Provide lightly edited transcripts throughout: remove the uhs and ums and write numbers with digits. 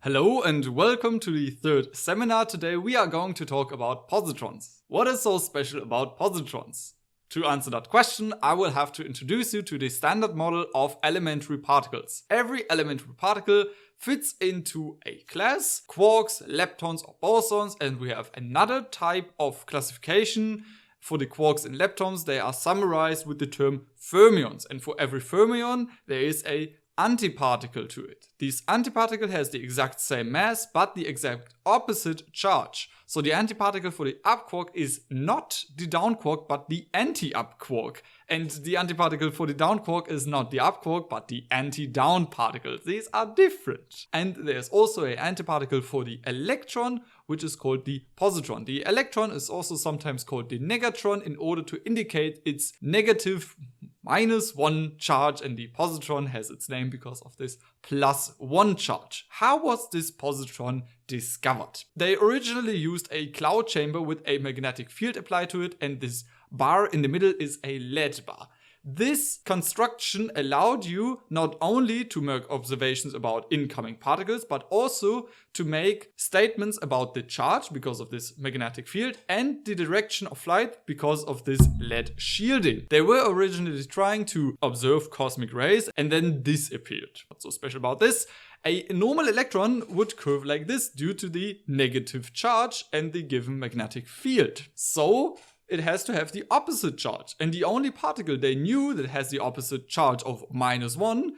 Hello and welcome to the third seminar. Today we are going to talk about positrons. What is so special about positrons? To answer that question, I will have to introduce you to the standard model of elementary particles. Every elementary particle fits into a class, quarks, leptons or bosons, and we have another type of classification. For the quarks and leptons, they are summarized with the term fermions, and for every fermion there is a antiparticle to it. This antiparticle has the exact same mass but the exact opposite charge. So the antiparticle for the up quark is not the down quark but the anti-up quark. And the antiparticle for the down quark is not the up quark but the anti-down particle. These are different. And there's also an antiparticle for the electron, which is called the positron. The electron is also sometimes called the negatron in order to indicate its negative -1 charge, and the positron has its name because of this +1 charge. How was this positron discovered? They originally used a cloud chamber with a magnetic field applied to it, and this bar in the middle is a lead bar. This construction allowed you not only to make observations about incoming particles, but also to make statements about the charge because of this magnetic field and the direction of light because of this lead shielding. They were originally trying to observe cosmic rays, and then this appeared. What's so special about this? A normal electron would curve like this due to the negative charge and the given magnetic field. So it has to have the opposite charge, and the only particle they knew that has the opposite charge of -1,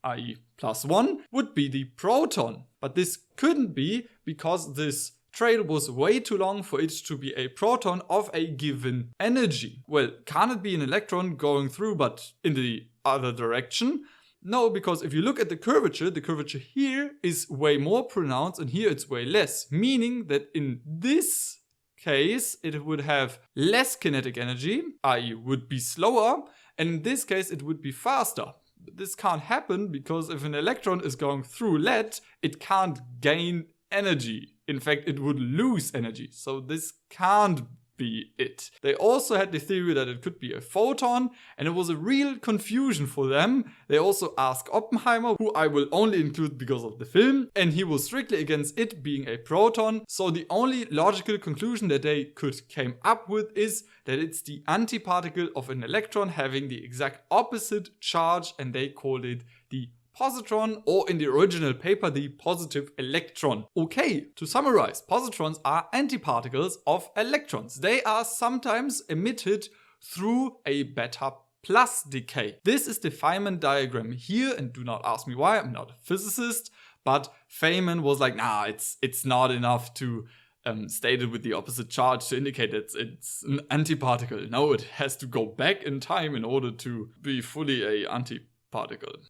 i.e. +1, would be the proton. But this couldn't be because this trail was way too long for it to be a proton of a given energy. Well, can't it be an electron going through but in the other direction? No, because if you look at the curvature here is way more pronounced and here it's way less, meaning that in this case it would have less kinetic energy, i.e. would be slower, and in this case it would be faster. This can't happen because if an electron is going through lead, it can't gain energy. In fact, it would lose energy, so this can't be it. They also had the theory that it could be a photon, and it was a real confusion for them. They also asked Oppenheimer, who I will only include because of the film, and he was strictly against it being a proton. So the only logical conclusion that they came up with is that it's the antiparticle of an electron having the exact opposite charge, and they called it the positron, or in the original paper, the positive electron. Okay, to summarize, positrons are antiparticles of electrons. They are sometimes emitted through a beta plus decay. This is the Feynman diagram here, and do not ask me why, I'm not a physicist, but Feynman was like, nah, it's not enough to state it with the opposite charge to indicate it's an antiparticle. No, it has to go back in time in order to be fully a antiparticle.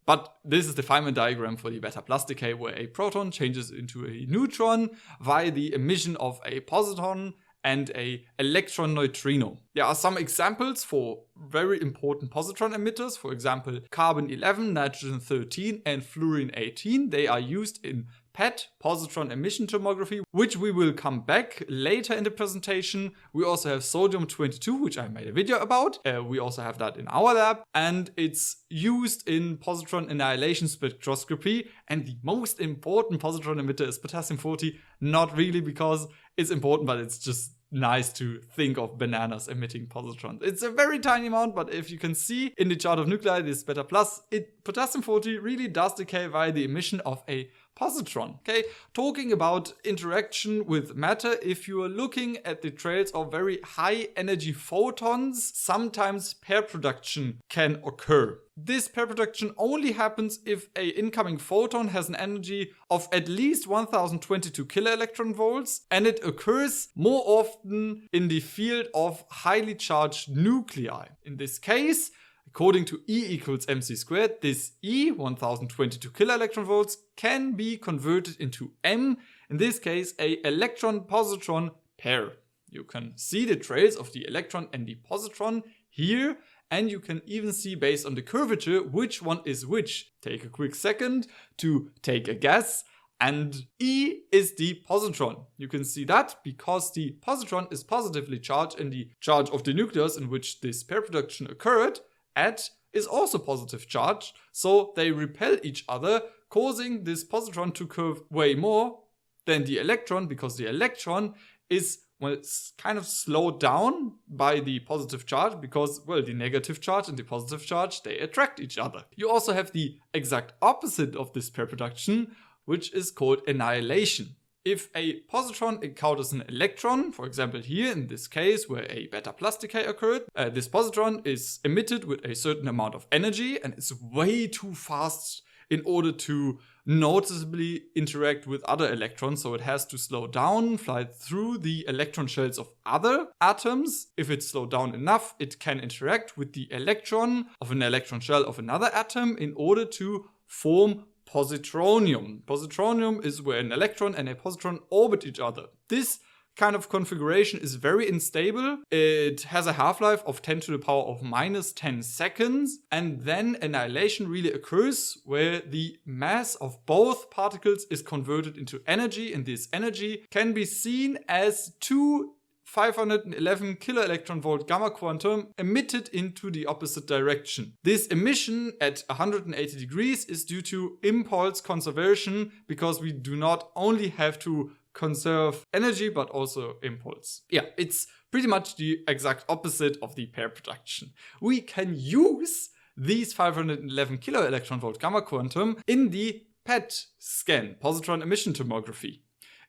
But this is the Feynman diagram for the beta plus decay, where a proton changes into a neutron via the emission of a positron and a electron neutrino. There are some examples for very important positron emitters, for example carbon-11, nitrogen-13 and fluorine-18. They are used in PET, positron emission tomography, which we will come back later in the presentation. We also have sodium-22, which I made a video about. We also have that in our lab, and it's used in positron annihilation spectroscopy. And the most important positron emitter is potassium-40. Not really because it's important, but it's just nice to think of bananas emitting positrons. It's a very tiny amount, but if you can see in the chart of nuclei, this beta plus, potassium-40 really does decay via the emission of a positron. Okay, talking about interaction with matter, if you are looking at the trails of very high energy photons, sometimes pair production can occur. This pair production only happens if an incoming photon has an energy of at least 1022 kiloelectron volts, and it occurs more often in the field of highly charged nuclei. In this case, according to E equals mc squared, this E, 1022 kiloelectron volts, can be converted into M, in this case a electron-positron pair. You can see the trails of the electron and the positron here, and you can even see based on the curvature which one is which. Take a quick second to take a guess, and E is the positron. You can see that because the positron is positively charged and the charge of the nucleus in which this pair production occurred at is also positive charged, so they repel each other, causing this positron to curve way more than the electron, because the electron is, well, it's kind of slowed down by the positive charge because, well, the negative charge and the positive charge, they attract each other. You also have the exact opposite of this pair production, which is called annihilation. If a positron encounters an electron, for example here in this case where a beta plus decay occurred, this positron is emitted with a certain amount of energy and is way too fast in order to noticeably interact with other electrons, so it has to slow down, fly through the electron shells of other atoms. If it's slowed down enough, it can interact with the electron of an electron shell of another atom in order to form positronium. Positronium is where an electron and a positron orbit each other. This kind of configuration is very unstable. It has a half-life of 10 to the power of minus 10 seconds, and then annihilation really occurs where the mass of both particles is converted into energy, and this energy can be seen as two 511 kiloelectron volt gamma quantum emitted into the opposite direction. This emission at 180 degrees is due to impulse conservation, because we do not only have to conserve energy but also impulse. Yeah, it's pretty much the exact opposite of the pair production. We can use these 511 kiloelectron volt gamma quantum in the PET scan, positron emission tomography.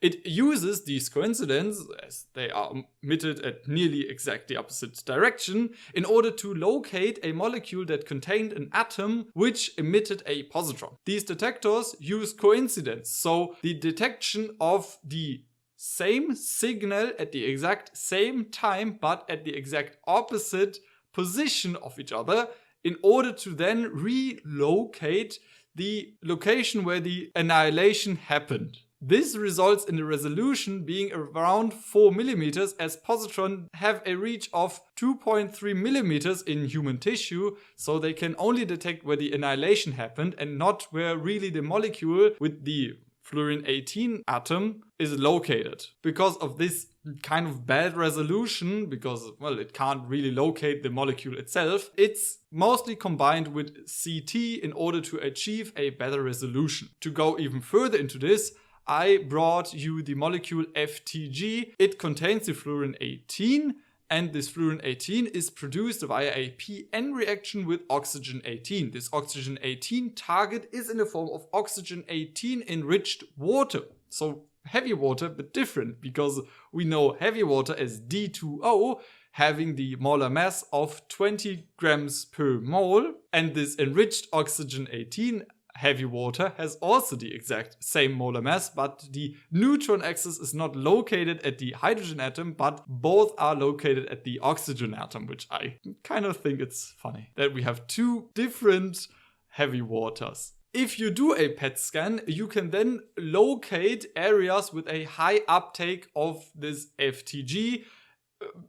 It uses these coincidences, as they are emitted at nearly exactly opposite direction, in order to locate a molecule that contained an atom which emitted a positron. These detectors use coincidence, so the detection of the same signal at the exact same time but at the exact opposite position of each other, in order to then relocate the location where the annihilation happened. This results in the resolution being around 4 millimeters, as positrons have a reach of 2.3 millimeters in human tissue, so they can only detect where the annihilation happened and not where really the molecule with the fluorine 18 atom is located. Because of this kind of bad resolution, because, well, it can't really locate the molecule itself, it's mostly combined with CT in order to achieve a better resolution. To go even further into this, I brought you the molecule FTG. It contains the fluorine 18, and this fluorine 18 is produced via a PN reaction with oxygen 18. This oxygen 18 target is in the form of oxygen 18 enriched water. So heavy water, but different, because we know heavy water as D2O, having the molar mass of 20 grams per mole, and this enriched oxygen 18 heavy water has also the exact same molar mass, but the neutron axis is not located at the hydrogen atom, but both are located at the oxygen atom, which I kind of think it's funny that we have two different heavy waters. If you do a PET scan, you can then locate areas with a high uptake of this FTG.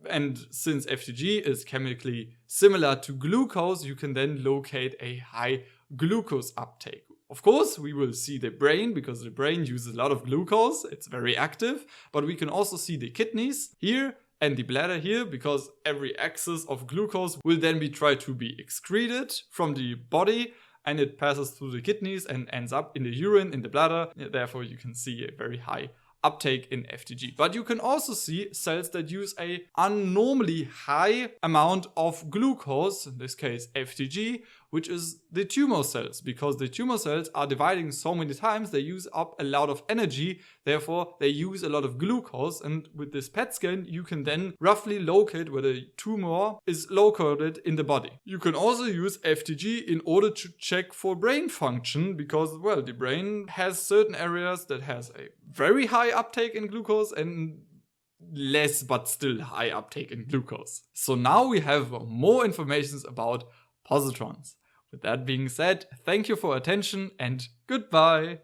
And since FTG is chemically similar to glucose, you can then locate a high glucose uptake. Of course, we will see the brain, because the brain uses a lot of glucose. It's very active. But we can also see the kidneys here and the bladder here, because every excess of glucose will then be tried to be excreted from the body, and it passes through the kidneys and ends up in the urine, in the bladder. Therefore, you can see a very high uptake in FTG. But you can also see cells that use a unnormally high amount of glucose, in this case FTG, which is the tumor cells, because the tumor cells are dividing so many times, they use up a lot of energy, therefore they use a lot of glucose, and with this PET scan you can then roughly locate where the tumor is located in the body. You can also use FTG in order to check for brain function, because, well, the brain has certain areas that has a very high uptake in glucose and less but still high uptake in glucose. So now we have more information about positrons. With that being said, thank you for attention and goodbye!